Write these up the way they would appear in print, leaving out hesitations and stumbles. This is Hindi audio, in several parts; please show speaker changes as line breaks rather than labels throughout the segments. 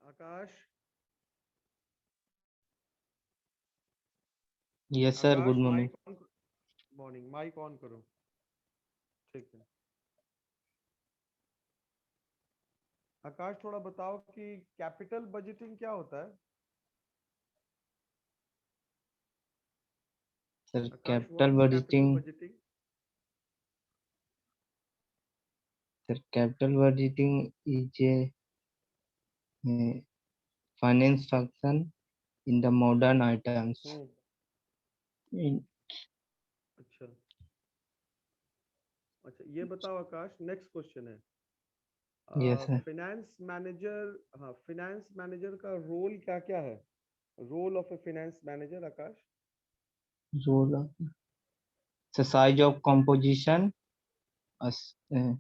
Akash.
Yes sir, good
Akash
morning.
Mic on. Morning, mic on करो। ठीक है। आकाश, थोड़ा बताओ कि कैपिटल बजटिंग क्या होता है।
Sir
Akash,
capital
what is capital
budgeting.
Budgeting?
Sir capital budgeting is a finance function in the modern items.
हम्म। अच्छा। अच्छा, ये बताओ आकाश, नेक्स्ट क्वेश्चन है।
Yes sir.
फाइनेंस मैनेजर, हाँ, फाइनेंस मैनेजर का रोल क्या क्या है? Role of a finance manager, Akash.
Role of size of composition,
हम्म।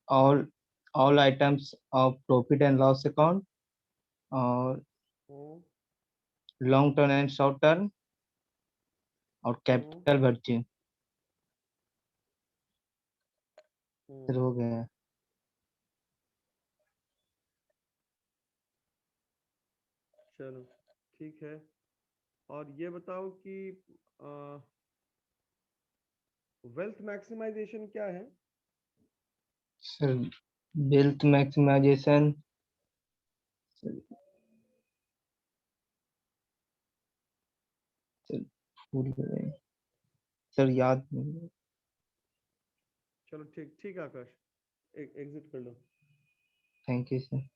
all all items of profit and loss account, और
हम्म।
Long term and short term, और
हम्म।
Capital budgeting. सर
हम्म।
हो गया।
चलो, ठीक है। और ये बताओ कि वेल्थ मैक्सिमाइजेशन क्या है?
सर वेल्थ मैक्सिमाइजेशन, सर भूल गए सर, याद नहीं।
चलो, ठीक ठीक है आकाश, एग्जिट कर लो।
Thank you sir.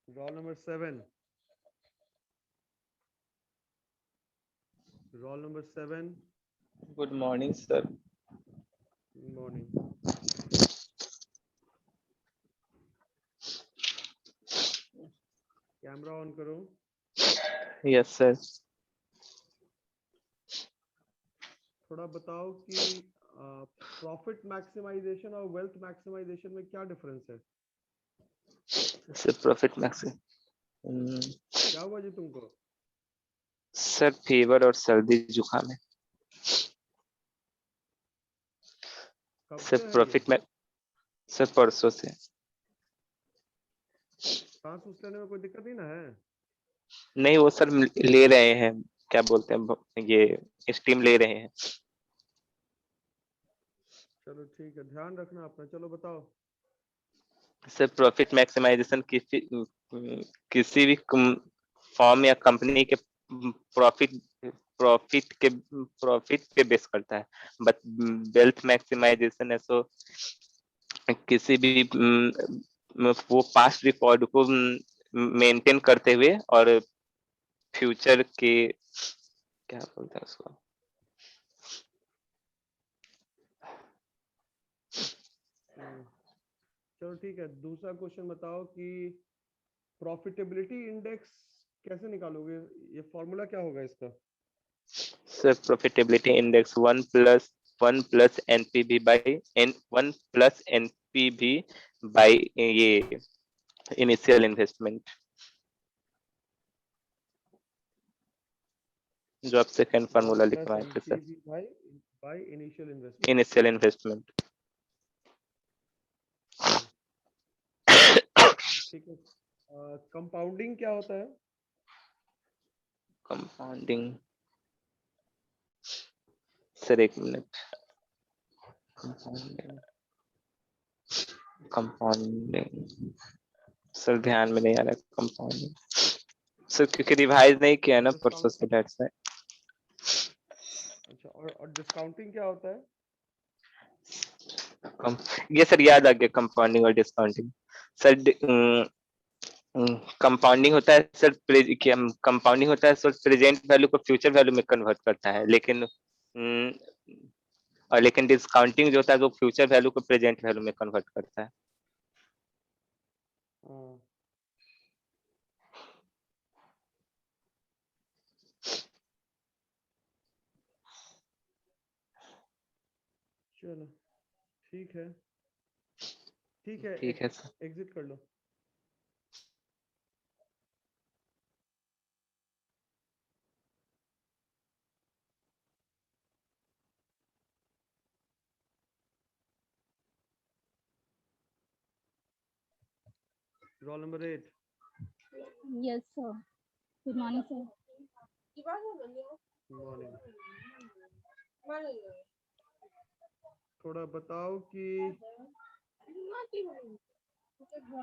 Roll number 7। Roll number 7।
Good morning sir.
Morning. Camera on करो।
Yes sir.
थोड़ा बताओ कि प्रॉफिट मैक्सिमाइजेशन और वेल्थ मैक्सिमाइजेशन में क्या डिफरेंस है?
सर प्रॉफिट मैक्स
क्या हुआ जी तुमको?
सर फीवर और सर्दी जुकाम है।
कब
सर
से है ये?
प्रॉफिट में सर परसों से।
सांस उस लेने में कोई दिक्कत नहीं ना है?
नहीं वो सर ले रहे हैं, क्या बोलते हैं ये स्टीम ले रहे हैं।
चलो ठीक है, ध्यान रखना अपना। चलो बताओ।
सर प्रॉफिट मैक्सिमाइजेशन किसी भी फॉर्म या कंपनी के प्रॉफिट प्रॉफिट पे बेस करता है, बट वेल्थ मैक्सिमाइजेशन है सो किसी भी वो पास्ट रिकॉर्ड को मेंटेन करते हुए और फ्यूचर के क्या बोलते हैं उसको।
चलो ठीक है, दूसरा क्वेश्चन बताओ कि प्रॉफिटेबिलिटी इंडेक्स कैसे निकालोगे? ये फॉर्मूला क्या होगा इसका?
Sir profitability index one plus NPV by N one plus NPV by ये इनिशियल इन्वेस्टमेंट, जो आप सेकंड
वन
फार्मूला
प्लस
लिखवाए थे sir.
NPV by by initial investment.
Initial investment.
ठीक है। कंपाउंडिंग क्या होता है?
कंपाउंडिंग, सर एक मिनट। कंपाउंडिंग कंपाउंडिंग सर ध्यान में नहीं आ रहा कंपाउंडिंग सर, क्योंकि रिवाइज नहीं किया ना परसों
डिस्काउंट।
से, डेट से।
अच्छा, और डिस्काउंटिंग क्या होता है?
ये सर याद आ गया, कंपाउंडिंग और डिस्काउंटिंग। सर कंपाउंडिंग होता है सर, कंपाउंडिंग होता है सर प्रेजेंट वैल्यू को फ्यूचर वैल्यू में कन्वर्ट करता है, लेकिन डिस्काउंटिंग जो होता है वो फ्यूचर वैल्यू को प्रेजेंट वैल्यू में कन्वर्ट करता है।
हाँ। चलो ठीक है, ठीक है,
ठीक है सर।
एग्जिट कर लो। Roll number 8।
Yes, sir. Good morning, sir.
Morning. थोड़ा बताओ कि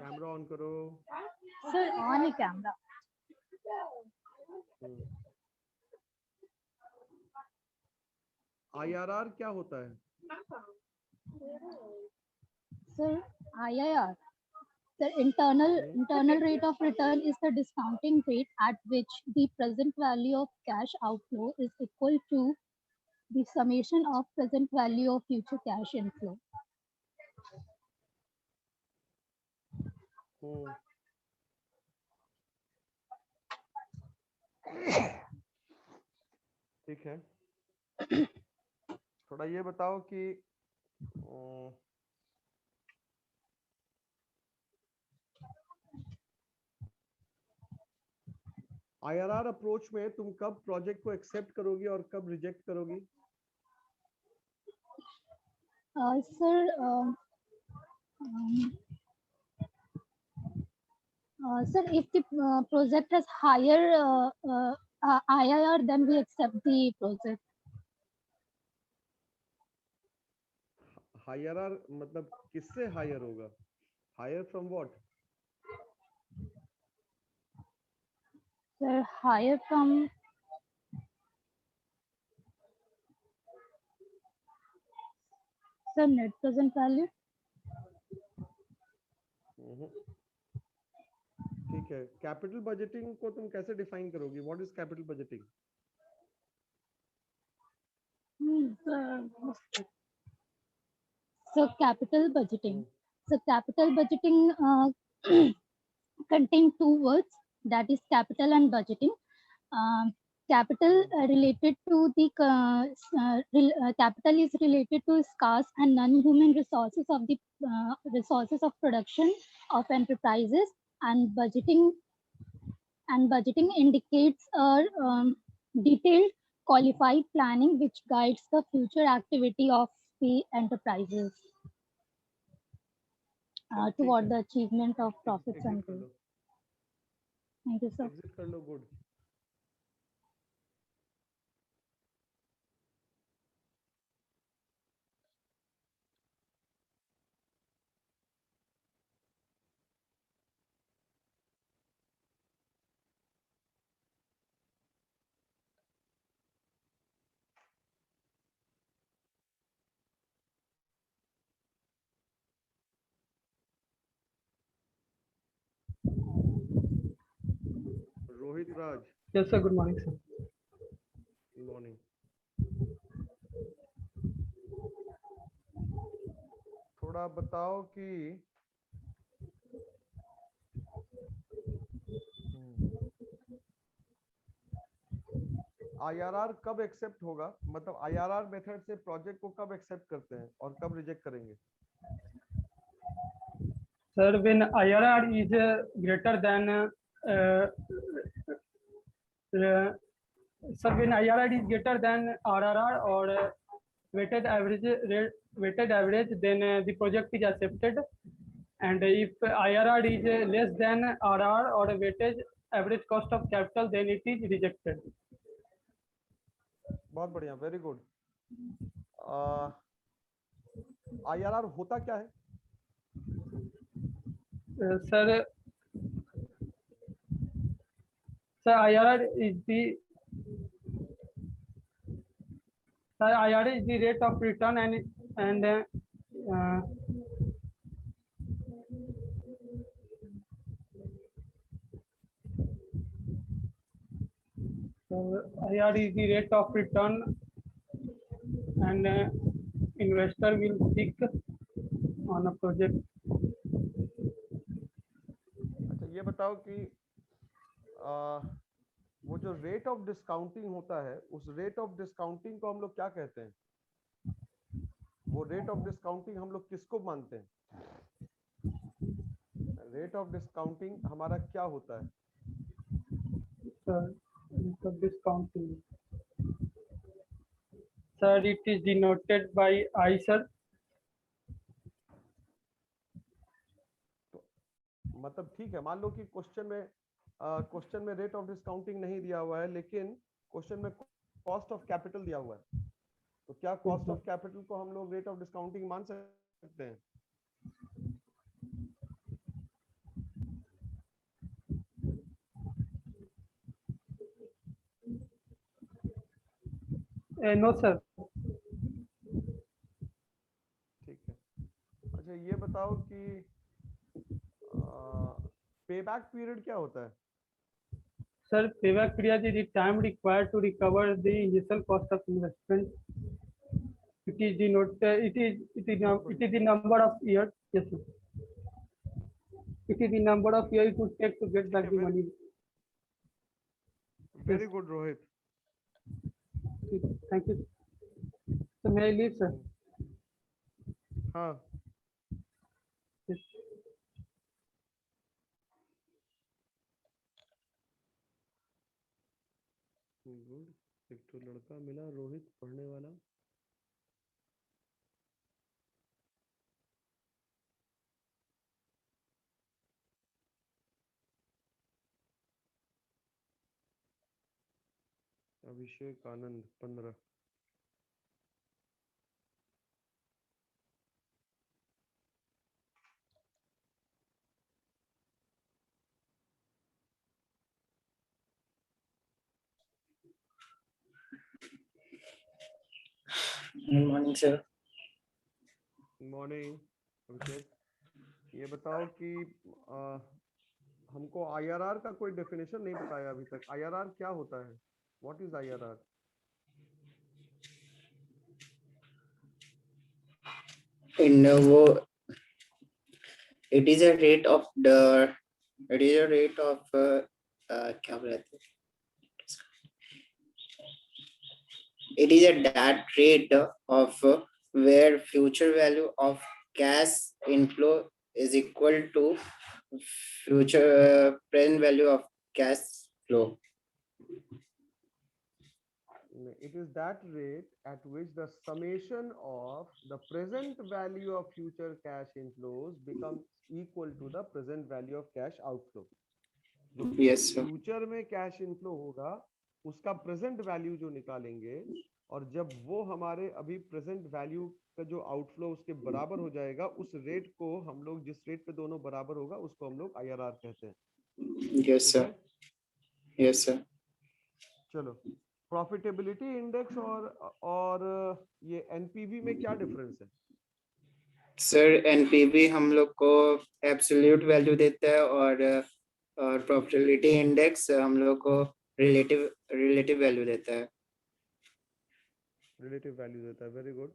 कैमरा ऑन करो।
Sir, on the camera.
IRR क्या होता है?
Sir, IIR. The internal rate of return is the discounting rate at which the present value of cash outflow is equal to the summation of present value of future cash inflow.
ठीक है, थोड़ा ये बताओ कि IRR अप्रोच में तुम कब प्रोजेक्ट को एक्सेप्ट करोगी और कब रिजेक्ट करोगी?
Sir, sir, if the project has higher IIR, then we accept the project.
IRR मतलब किससे हायर होगा? Higher from what?
Sir, higher from sir net present value.
ठीक है, कैपिटल बजटिंग को तुम कैसे डिफाइन करोगी? What is capital budgeting?
So capital budgeting. So capital budgeting contain two words, that is capital and budgeting. Capital related to the capital is related to scarce and non-human resources of the resources of production of enterprises, and budgeting indicates a detailed qualified planning which guides the future activity of the enterprises toward the achievement of profits and growth. Thank you, sir.
Exit कर लो, good. Rohit Raj.
Yes, sir. Good morning, sir.
Good morning. थोड़ा बताओ कि IRR कब एक्सेप्ट होगा? मतलब IRR मेथड से प्रोजेक्ट को कब एक्सेप्ट करते हैं और कब रिजेक्ट करेंगे?
Sir, when IRR is greater than sir, when IRR is greater than RRR or weighted average, then the project is accepted. And if IRR is less than RR or weighted average cost of capital, then it is rejected.
बहुत बढ़िया, वेरी गुड। IRR होता क्या है?
Sir, IRR is the rate of return and IRR is the rate of return and investor will seek on a project.
अच्छा, ये बताओ कि वो जो रेट ऑफ डिस्काउंटिंग होता है, उस रेट ऑफ डिस्काउंटिंग को हम लोग क्या कहते हैं? वो रेट ऑफ डिस्काउंटिंग हम लोग किसको मानते हैं? रेट ऑफ डिस्काउंटिंग हमारा क्या होता है?
So discounting. Sir, it is denoted by I, sir.
मतलब ठीक है, मान लो कि क्वेश्चन में रेट ऑफ डिस्काउंटिंग नहीं दिया हुआ है, लेकिन क्वेश्चन में कॉस्ट ऑफ कैपिटल दिया हुआ है, तो क्या कॉस्ट ऑफ कैपिटल को हम लोग रेट ऑफ डिस्काउंटिंग मान सकते हैं?
No, sir.
ठीक है। अच्छा ये बताओ कि पेबैक पीरियड क्या होता है?
Sir, payback period is the time required to recover the initial cost of investment. It is denoted. It is the number of years. Yes, sir. It is the number of years it would take to get back the money.
Very good Rohit.
Thank you. So may I leave, sir?
हाँ
Yes.
गुड, एक तो लड़का मिला रोहित पढ़ने वाला। Abhishek Anand 15।
Good morning, sir.
Morning अभिषेक, ये बताओ कि हमको आईआरआर का कोई डेफिनेशन नहीं बताया अभी तक। आईआरआर क्या होता है? What is IRR?
In it is a rate of क्या बोलते हैं? It is a that rate of where future value of cash inflow is equal to future present value of cash flow.
It is that rate at which the summation of the present value of future cash inflows becomes equal to the present value of cash outflow.
Yes, sir.
Future में कैश इनफ्लो होगा उसका प्रेजेंट वैल्यू जो निकालेंगे, और जब वो हमारे अभी प्रेजेंट वैल्यू का जो आउटफ्लो उसके बराबर हो जाएगा, उस रेट को हम लोग, जिस रेट पे दोनों बराबर होगा, उसको हम लोग आईआरआर कहते हैं।
Yes, sir. Yes, sir.
चलो, प्रॉफिटेबिलिटी इंडेक्स और ये एनपीवी में क्या डिफरेंस है?
सर एनपीवी हम लोग को एब्सोल्यूट वैल्यू देता है और प्रॉफिटेबिलिटी इंडेक्स हम लोग को रिलेटिव वैल्यू देता है।
रिलेटिव वैल्यू देता है, वेरी गुड।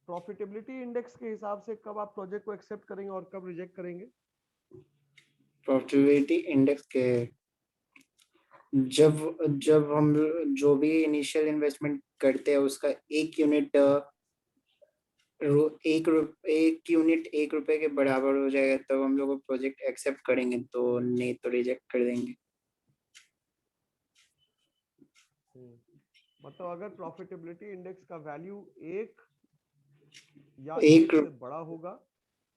प्रॉफिटेबिलिटी इंडेक्स के हिसाब से कब आप प्रोजेक्ट को एक्सेप्ट करेंगे और कब रिजेक्ट करेंगे?
प्रॉफिटेबिलिटी इंडेक्स के जब हम जो भी इनिशियल इन्वेस्टमेंट करते हैं उसका एक यूनिट एक रुपए के बराबर हो जाएगा तब हम लोग प्रोजेक्ट एक्सेप्ट करेंगे, तो नहीं तो रिजेक्ट कर देंगे।
मतलब अगर प्रॉफिटेबिलिटी इंडेक्स का वैल्यू एक या एक से बड़ा होगा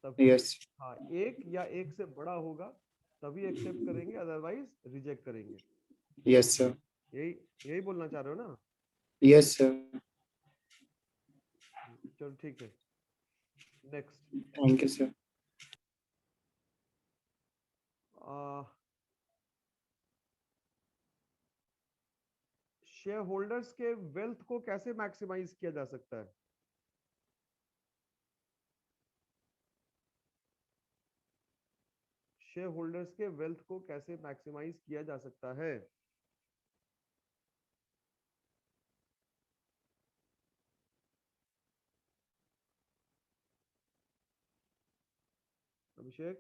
तब,
यस,
हाँ, एक या एक से बड़ा होगा तभी एक्सेप्ट करेंगे, अदरवाइज रिजेक्ट करेंगे।
Yes sir.
यही बोलना चाह रहे हो ना?
Yes sir.
चलो ठीक है, next.
Thank you sir.
Share holders के वेल्थ को कैसे मैक्सिमाइज किया जा सकता है? शेयर होल्डर्स के वेल्थ को कैसे मैक्सिमाइज किया जा सकता है? अभिषेक,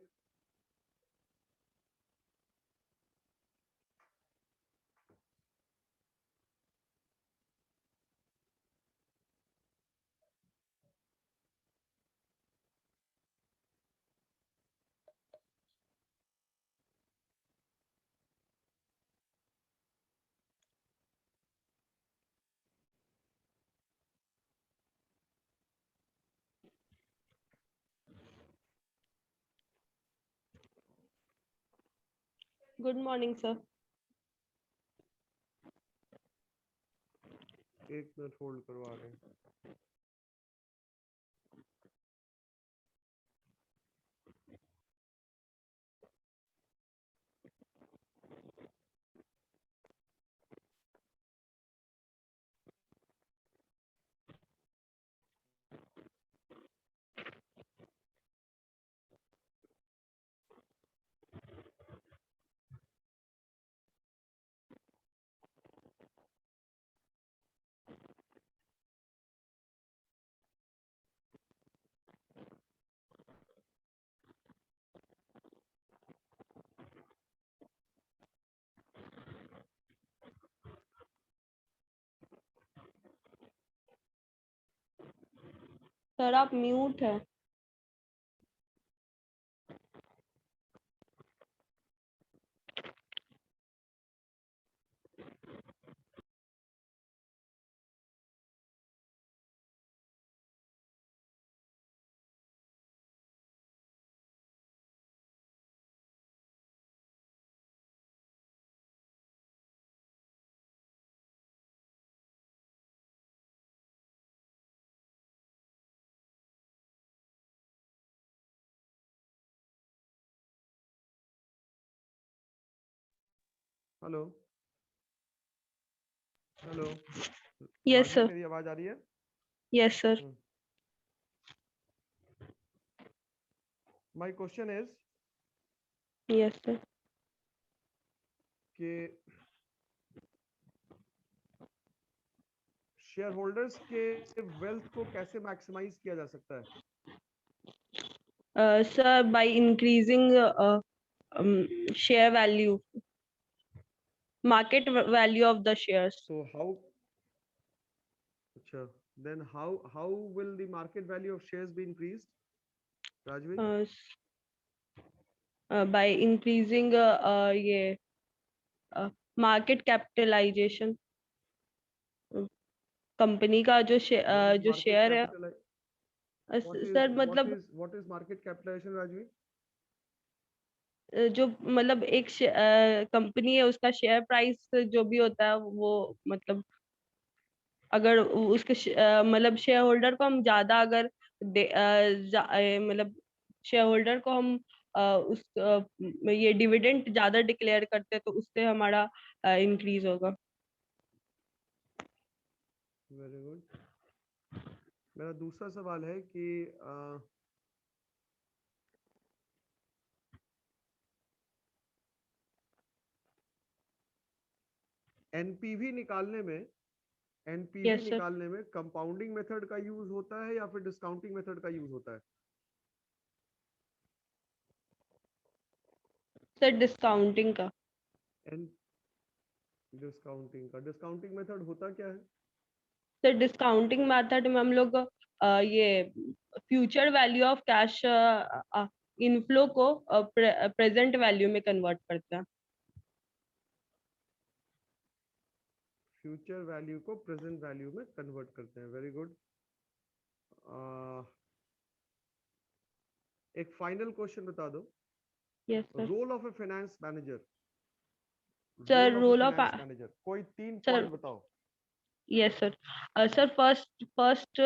Good morning, sir.
एक मिनट होल्ड करवा रहे हैं।
सर आप म्यूट है।
Hello hello.
Yes,
Rajvi,
sir.
मेरी आवाज आ रही है?
Yes, sir.
My question is
Yes, sir.
कि शेयर होल्डर्स के वेल्थ को कैसे मैक्सिमाइज किया जा सकता है?
Sir, by increasing share value, market value of the shares.
So how? अच्छा, then how will the market value of shares be increased, Rajvi?
By increasing ये market capitalization. कंपनी का जो
What is market
शेयर है सर मतलब
what is market capitalization, Rajvi?
जो मतलब एक कंपनी है उसका शेयर प्राइस जो भी होता है वो मतलब अगर उसके मतलब शेयर होल्डर को हम ज्यादा अगर मतलब शेयर होल्डर को हम उस ये डिविडेंड ज्यादा डिक्लेयर करते हैं तो उससे हमारा इंक्रीज होगा।
Very good. मेरा दूसरा सवाल है कि एनपीवी निकालने में
Yes, sir.
कंपाउंडिंग मेथड का यूज होता है या फिर डिस्काउंटिंग मेथड का यूज होता है?
सर डिस्काउंटिंग का।
डिस्काउंटिंग मेथड होता क्या है?
सर डिस्काउंटिंग मेथड में हम लोग ये future value of cash inflow को प्रेजेंट वैल्यू में कन्वर्ट करते हैं।
फ्यूचर वैल्यू को प्रेजेंट वैल्यू में कन्वर्ट करते हैं। Very good. एक फाइनल क्वेश्चन बता दो।
Yes sir.
Role of a finance manager.
Sir role of
manager कोई 3 पॉइंट बताओ।
Yes, sir. Sir, first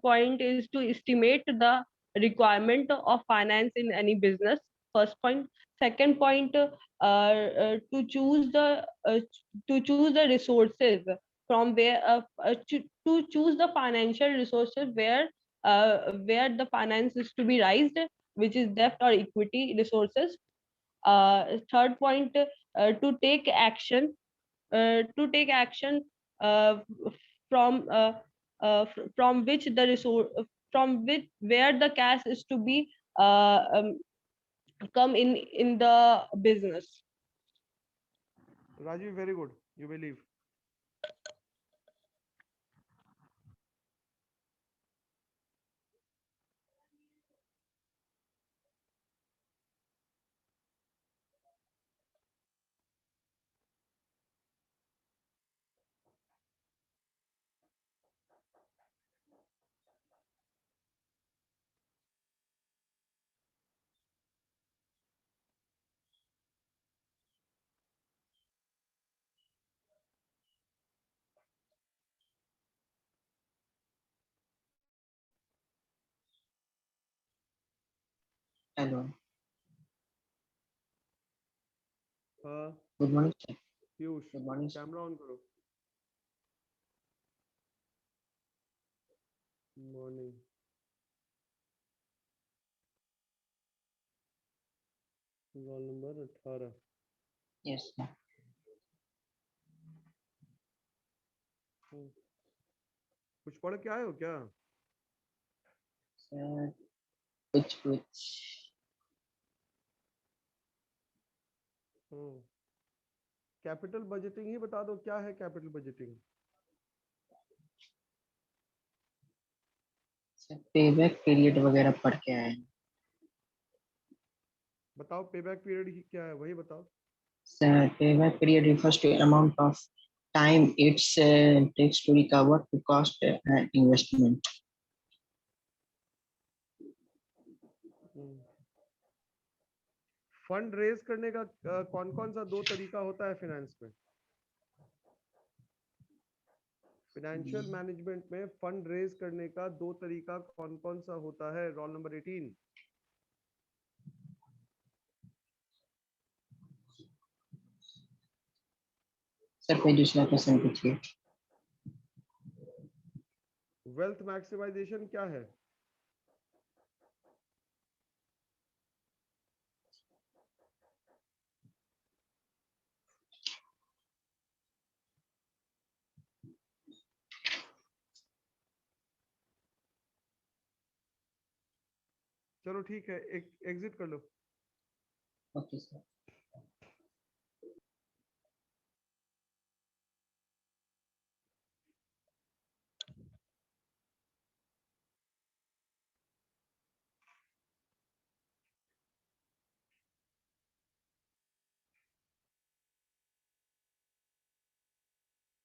point is to estimate the requirement of finance in any business. First point. Second point, to choose the resources from where to choose the financial resources where the finance is to be raised, which is debt or equity resources. Third point, to take action uh, from from which the resource from which where the cash is to be come in the business.
Rajiv, very good. You may leave.
Hello.
हाँ
Good morning, sir.
Piyush
Good morning, sir.
Camera on करो। Morning. Roll number 18।
Yes, sir.
कुछ पढ़ के आए हो क्या?
Sir, which
कैपिटल बजटिंग ही बता दो, क्या है कैपिटल बजटिंग?
पेबैक पीरियड वगैरह पढ़ के आए हैं।
बताओ पेबैक पीरियड ही क्या है, वही बताओ।
Sir, payback period refers to amount of time it takes to recover the cost and investment.
Fund raise करने का कौन कौन सा दो तरीका होता है फाइनेंस में? फाइनेंशियल मैनेजमेंट में फंड रेज करने का दो तरीका कौन कौन सा होता है? Role number 18।
सर कोई दूसरा क्वेश्चन पूछिए।
वेल्थ मैक्सिमाइजेशन क्या है? चलो ठीक है, एग्जिट कर लो।
Okay sir.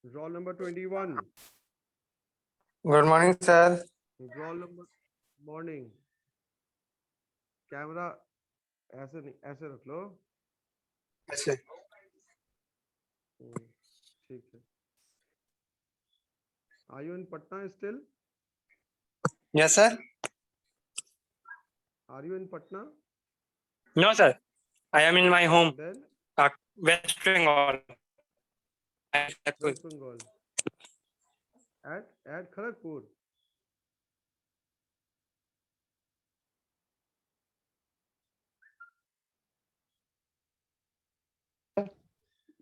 Roll number 21।
Good morning sir.
Roll number morning. Camera ऐसे नहीं, ऐसे रख लो।
अच्छा
ठीक है। Are you in Patna still?
Yes sir.
Are you in Patna?
No sir, I am in my home
then
West Bengal.
West Bengal. at Kharagpur.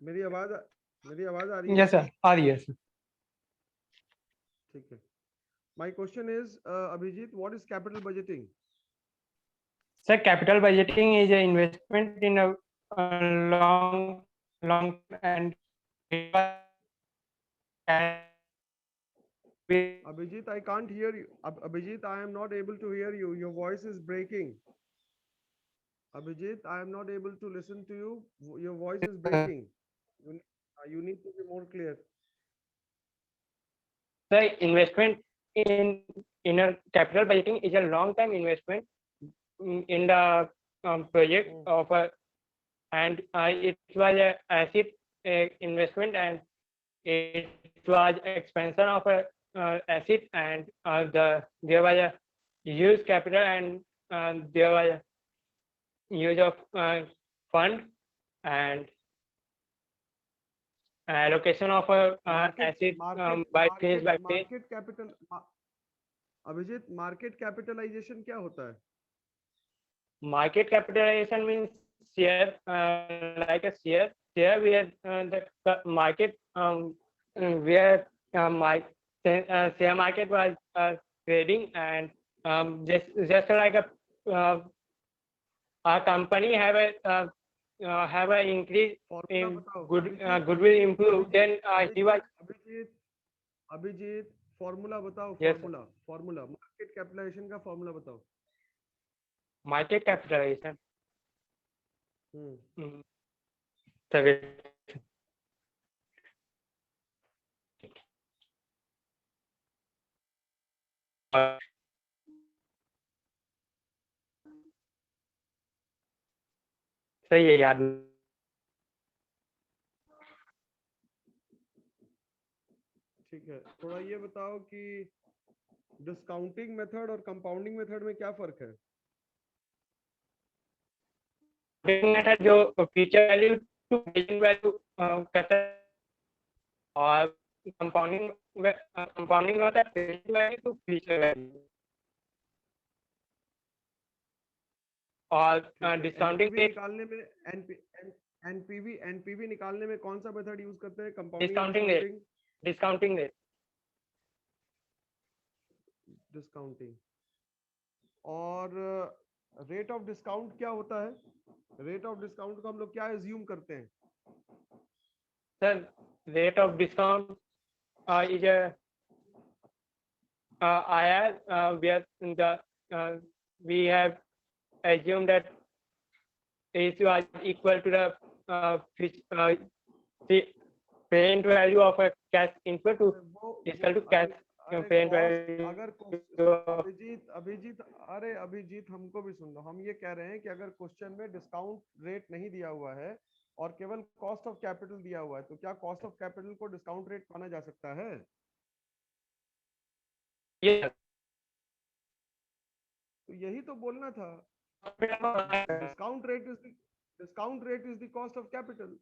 मेरी आवाज आ रही है?
यस सर, आ रही है सर।
ठीक है। My question is, Abhijit, what is capital budgeting?
Sir, capital budgeting is an investment in a long and
Abhijit, I can't hear you. Abhijit, I am not able to hear you. Your voice is breaking. Abhijit, I am not able to listen to you. Your voice is breaking. You need to be more clear.
the investment in a capital budgeting is a long time investment in the project of a, and it was a asset investment, and it was expansion of a asset, and there was a use capital, and there was a use of fund and allocation of a asset by phase by phase.
Market capital. Abhijit, market capitalization क्या होता है?
Market capitalization means share, like a share where the market where share market was trading, and just like a company have a increase
Formula
in
बताओ।
goodwill improve, then he was
Abhijeet formula बताओ।
Yes,
फॉर्मूला मार्केट कैपिटलाइजेशन का फॉर्मूला बताओ।
market capitalization.
Hmm
Sorry. सही है याद।
ठीक है, थोड़ा ये बताओ कि डिस्काउंटिंग मेथड और कंपाउंडिंग मेथड में क्या फर्क है?
मेथड जो future value to present value कहता है, और कंपाउंडिंग होता है present value to future value, और डिस्काउंटिंग
एनपीवी निकालने में एनपीवी निकालने में कौन सा मेथड यूज करते हैं?
Discounting rate, discounting rate,
discounting. और रेट ऑफ डिस्काउंट क्या होता है? रेट ऑफ डिस्काउंट को हम लोग क्या एज्यूम करते हैं?
Sir rate of discount is IR where we have assumed that is equal to the present value of a cash input to equal to cash present value.
अगर अभिजीत हमको भी सुन लो। हम ये कह रहे हैं कि अगर क्वेश्चन में डिस्काउंट रेट नहीं दिया हुआ है और केवल कॉस्ट ऑफ कैपिटल दिया हुआ है, तो क्या कॉस्ट ऑफ कैपिटल को डिस्काउंट रेट माना जा सकता है?
Yes.
तो यही तो बोलना था। Discount rate is the cost of capital.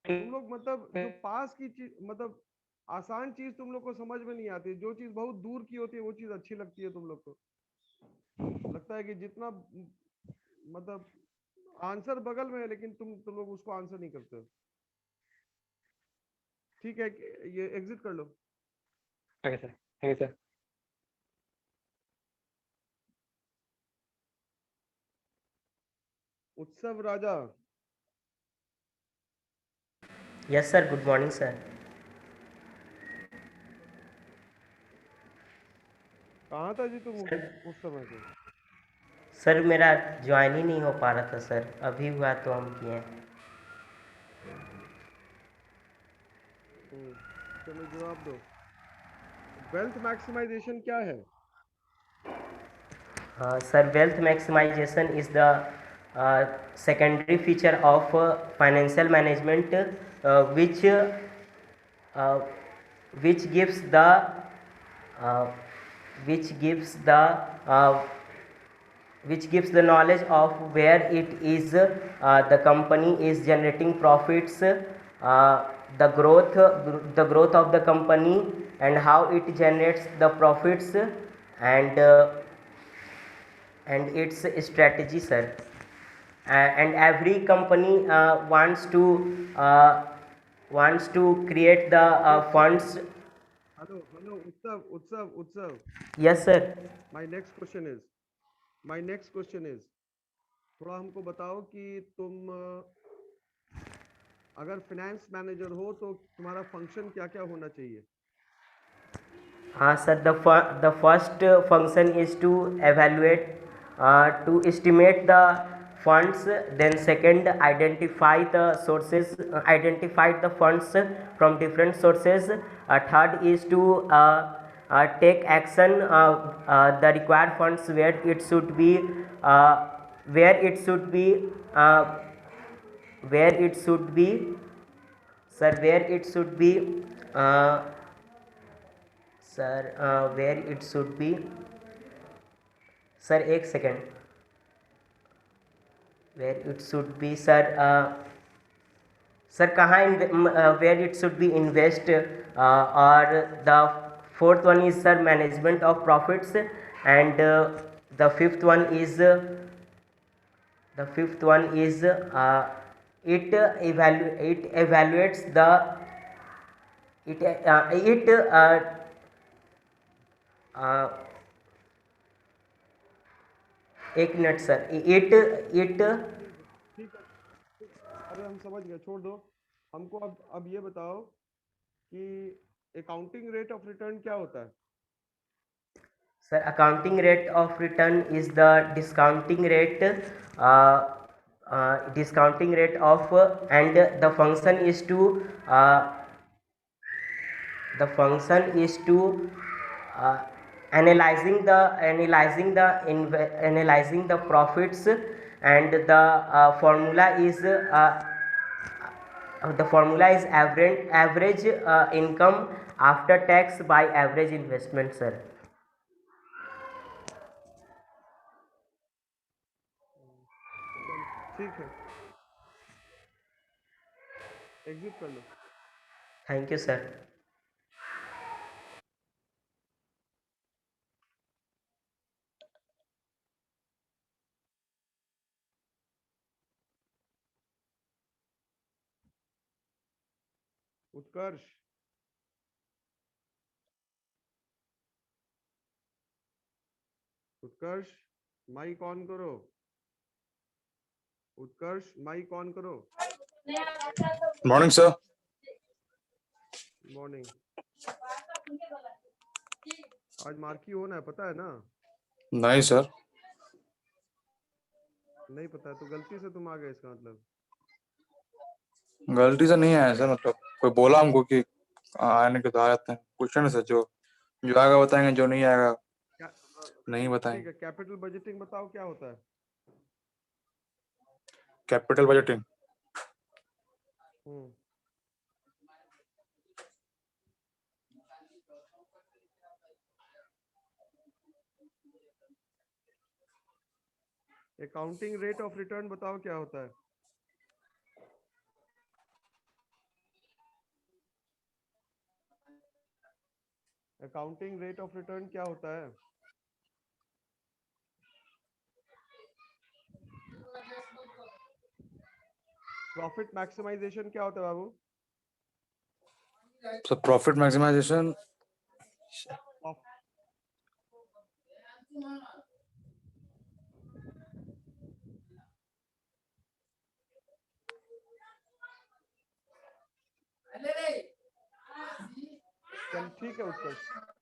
तुम लोग मतलब जो पास की चीज, मतलब आसान चीज तुम लोग को समझ में नहीं आती। जो चीज बहुत दूर की होती है वो चीज अच्छी लगती है। तुम लोग को लगता है कि जितना मतलब आंसर बगल में है, लेकिन तुम लोग उसको आंसर नहीं करते हो। ठीक है, ये एग्जिट कर लो।
Okay, sir. Thank you, sir.
उत्सव राजा।
Yes, sir. Good morning, sir.
कहाँ था जी तुम उस समय से?
सर मेरा ज्वाइन ही नहीं हो पा रहा था सर, अभी हुआ तो हम किए।
चलो जवाब दो। वेल्थ मैक्सिमाइजेशन क्या है?
Sir wealth maximization is the secondary feature of financial management which gives the which gives the knowledge of where it is the company is generating profits, the growth of the company and how it generates the profits, and its strategy, sir. And every company wants to create the funds.
Hello, Utsav.
Yes, sir.
My next question is थोड़ा हमको बताओ कि तुम अगर फाइनेंस मैनेजर हो तो तुम्हारा फंक्शन क्या क्या होना चाहिए?
हाँ sir, the first function is to evaluate, to estimate the funds. Then second, identify the sources, identify the funds from different sources. Third is to take action, the required funds where it should be sir एक second, where it should be, sir, कहाँ where it should be invest, or the fourth one is sir management of profits, and the fifth one is it evaluates the एक मिनट सर,
ठीक है, अरे हम समझ गए, छोड़ दो हमको। अब ये बताओ कि अकाउंटिंग रेट ऑफ रिटर्न क्या होता है?
Sir accounting rate of return is the discounting rate of, and the function is to analyzing the profits, and the formula is average income after tax by average investment, sir.
ठीक है, एग्जिट कर लो।
Thank you sir.
Utkarsh, Utkarsh mike on करो। उत्कर्ष माइक ऑन करो।
Morning sir.
मॉर्निंग। आज मार्की होना है, पता है ना?
नहीं सर।
नहीं पता है तो गलती से तुम आ गए, इसका मतलब।
गलती से नहीं आया सर, मतलब कोई बोला हमको कि आने के तो आ जाते हैं। क्वेश्चन है सर, जो जो आएगा बताएंगे, जो नहीं आएगा
क्या
नहीं
ठीक
बताएंगे।
है, कैपिटल बजटिंग बताओ क्या होता है?
Capital budgeting
hmm, accounting rate of return बताओ क्या होता है? अकाउंटिंग रेट ऑफ रिटर्न क्या होता है? प्रॉफिट मैक्सिमाइजेशन क्या होता है बाबू?
सर, प्रॉफिट मैक्सिमाइजेशन
Of- चल ठीक है उत्कर्ष।